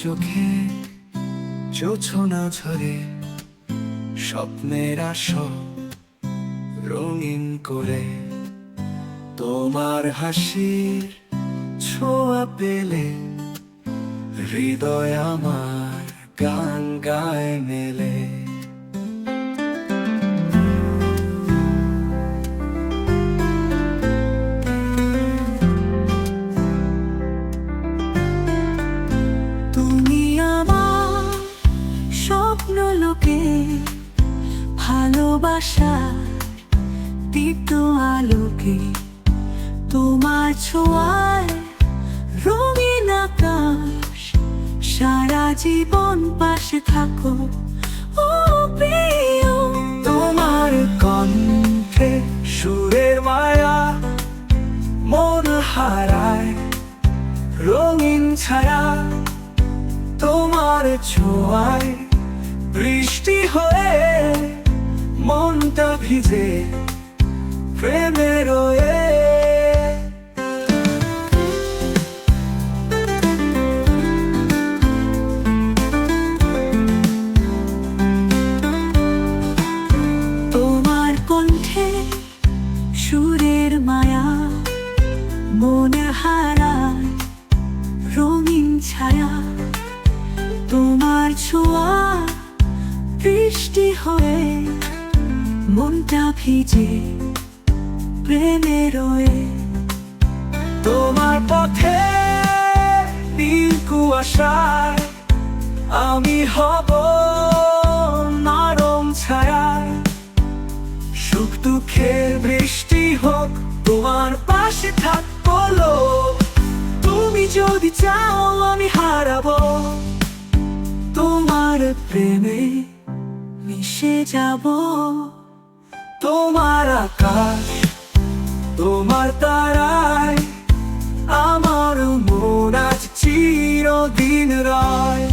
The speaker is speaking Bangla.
চোখে জোছনা ঝরে স্বপ্নের আসর রঙিন করে তোমার হাসির ছোঁয়া পেলে হৃদয় আমার গান গায় মেলে। তুমি আমার স্বপ্ন লোকে ভালোবাসার দীপ্ত আলোকে, তোমার ছোঁয়ায় রঙিন আকাশ, সারা জীবন পাশে থাকো ও প্রিয়। তোমার কণ্ঠে সুরের মায়া মন হারায় রঙিন ছায়া, তোমার ছোঁয়ায় বৃষ্টি হয়ে মনটা ভিজে প্রেমে রয়ে। তোমার কণ্ঠে সুরের মায়া মন হারায় রঙিন ছায়া, তোমার ছোঁয়া বৃষ্টি হয়ে মনটা ভিজে প্রেমে রয়ে। তোমার পথে নীল কুয়াশায় আমি হব নরম ছায়া, সুখ দুঃখের বৃষ্টি হোক তোমার পাশে থাকবো। তুমি যদি চাও আমি হারাবো, তোমার প্রেমে মিশে যাব। তোমার আকাশ তোমার তারায় আমার মন আজ চিরদিন রয়।